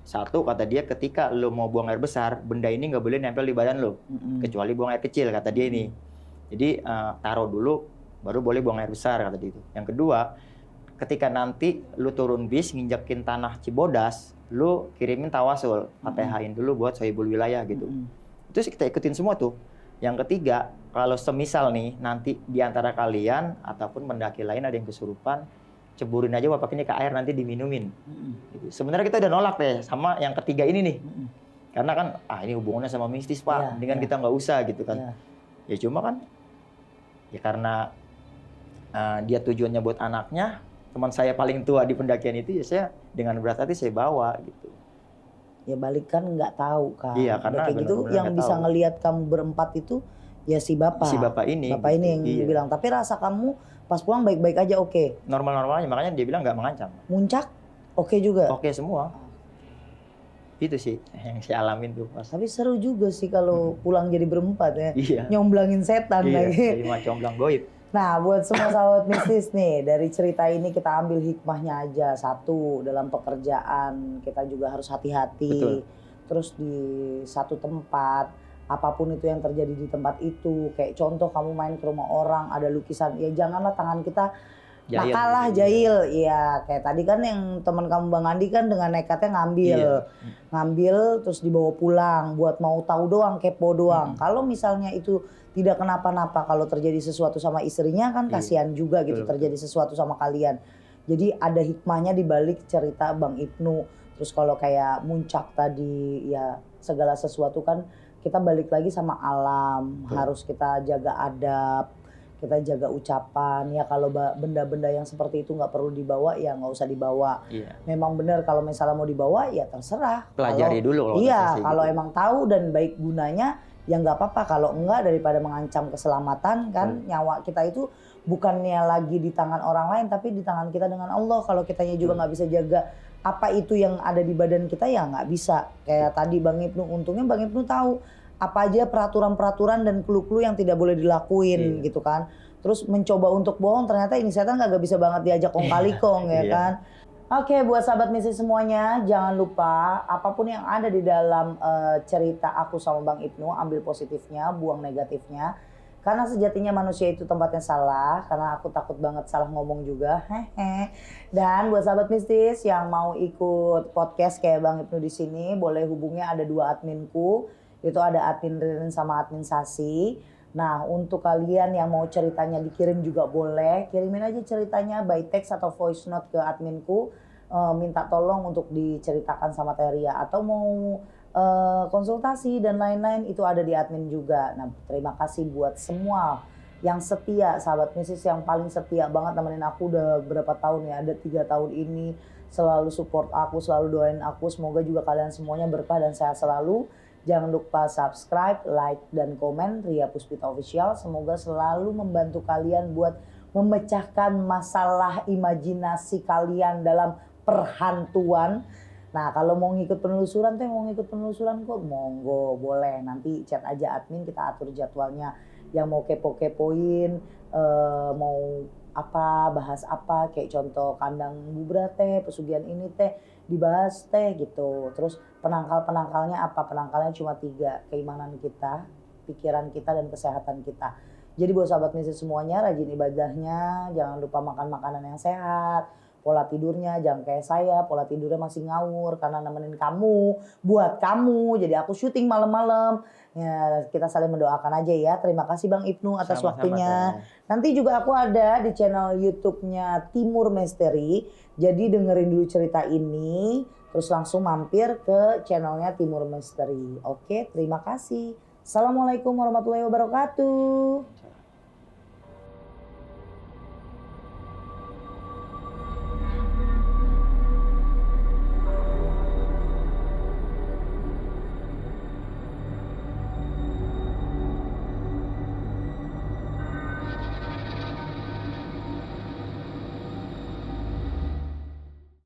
Satu kata dia ketika lo mau buang air besar, benda ini nggak boleh nempel di badan lo, kecuali buang air kecil kata dia ini. Jadi taruh dulu, baru boleh buang air besar kata dia itu. Yang kedua, ketika nanti lu turun bis nginjekin tanah Cibodas, lu kirimin tawasul, Fatihah-in dulu buat sohibul wilayah gitu. Itu sih kita ikutin semua tuh. Yang ketiga, kalau semisal nih nanti di antara kalian ataupun pendaki lain ada yang kesurupan, ceburin aja bapak ini ke air nanti diminumin. Gitu. Sebenarnya kita udah nolak deh sama yang ketiga ini nih. Karena kan ini hubungannya sama mistis Pak, mendingan kita nggak usah gitu kan. Ya cuma kan ya karena dia tujuannya buat anaknya, teman saya paling tua di pendakian itu ya saya dengan berat hati saya bawa gitu. Ya balik kan nggak tahu kan. Iya, karena kayak gitu yang bisa ngelihat kamu berempat itu ya si bapak. Si bapak ini. Bapak ini yang bilang. Tapi rasa kamu pas pulang baik-baik aja oke. Normal-normal aja, makanya dia bilang nggak mengancam. Muncak oke juga. Oke semua. Itu sih yang saya alamin tuh pas. Tapi seru juga sih kalau pulang jadi berempat ya. Iya. Nyomblangin setan lagi. Jadi macam comblang goib. Nah, buat semua sahabat mistis nih, dari cerita ini kita ambil hikmahnya aja. Satu, dalam pekerjaan kita juga harus hati-hati. Betul. Terus di satu tempat, apapun itu yang terjadi di tempat itu. Kayak contoh kamu main ke rumah orang, ada lukisan. Ya janganlah tangan kita nakal lah, jahil. Iya, kayak tadi kan yang teman kamu Bang Andi kan dengan nekatnya ngambil. Ngambil terus dibawa pulang buat mau tahu doang, kepo doang. Kalau misalnya itu tidak kenapa-napa, kalau terjadi sesuatu sama istrinya kan kasihan juga gitu. Terjadi sesuatu sama kalian. Jadi ada hikmahnya di balik cerita Bang Ibnu. Terus kalau kayak muncak tadi ya segala sesuatu kan kita balik lagi sama alam. Harus kita jaga adab, kita jaga ucapan. Ya kalau benda-benda yang seperti itu nggak perlu dibawa ya nggak usah dibawa. Memang benar kalau misalnya mau dibawa ya terserah. Pelajari dulu. Iya, kalau emang tahu dan baik gunanya ya nggak apa-apa. Kalau enggak daripada mengancam keselamatan kan, nyawa kita itu bukannya lagi di tangan orang lain tapi di tangan kita dengan Allah. Kalau kitanya juga nggak bisa jaga apa itu yang ada di badan kita ya nggak bisa. Kayak tadi Bang Ibnu, untungnya Bang Ibnu tahu apa aja peraturan-peraturan dan clue-clue yang tidak boleh dilakuin gitu kan. Terus mencoba untuk bohong, ternyata ini setan nggak bisa banget diajak kong kali kong ya kan. Oke, buat sahabat mistis semuanya, jangan lupa apapun yang ada di dalam cerita aku sama Bang Ibnu, ambil positifnya, buang negatifnya. Karena sejatinya manusia itu tempatnya salah, karena aku takut banget salah ngomong juga. Dan buat sahabat mistis yang mau ikut podcast kayak Bang Ibnu di sini, boleh hubungnya ada 2 adminku. Itu ada admin Ririn sama admin Sasi. Nah, untuk kalian yang mau ceritanya dikirim juga boleh. Kirimin aja ceritanya by text atau voice note ke adminku. Minta tolong untuk diceritakan sama Teria. Atau mau konsultasi dan lain-lain itu ada di admin juga. Nah, terima kasih buat semua yang setia, sahabat mistis yang paling setia banget nemenin aku udah berapa tahun ya. Ada 3 tahun ini selalu support aku, selalu doain aku. Semoga juga kalian semuanya berkah dan sehat selalu. Jangan lupa subscribe, like, dan komen Ria Puspita Official. Semoga selalu membantu kalian buat memecahkan masalah imajinasi kalian dalam perhantuan. Nah, kalau mau ngikut penelusuran kok monggo boleh. Nanti chat aja admin, kita atur jadwalnya. Yang mau kepo-kepoin, mau apa, bahas apa, kayak contoh kandang bubra teh, pesugihan ini teh, dibahas teh gitu. Terus penangkalnya apa? Penangkalnya cuma 3, keimanan kita, pikiran kita, dan kesehatan kita. Jadi buat sahabat mistis semuanya, rajin ibadahnya, jangan lupa makan makanan yang sehat, pola tidurnya jangan kayak saya, pola tidurnya masih ngawur karena nemenin kamu, buat kamu. Jadi aku syuting malam-malam. Ya, kita saling mendoakan aja ya. Terima kasih Bang Ibnu atas waktunya. Nanti juga aku ada di channel YouTube-nya Timur Misteri. Jadi dengerin dulu cerita ini, terus langsung mampir ke channelnya Timur Misteri. Oke, terima kasih. Assalamualaikum warahmatullahi wabarakatuh.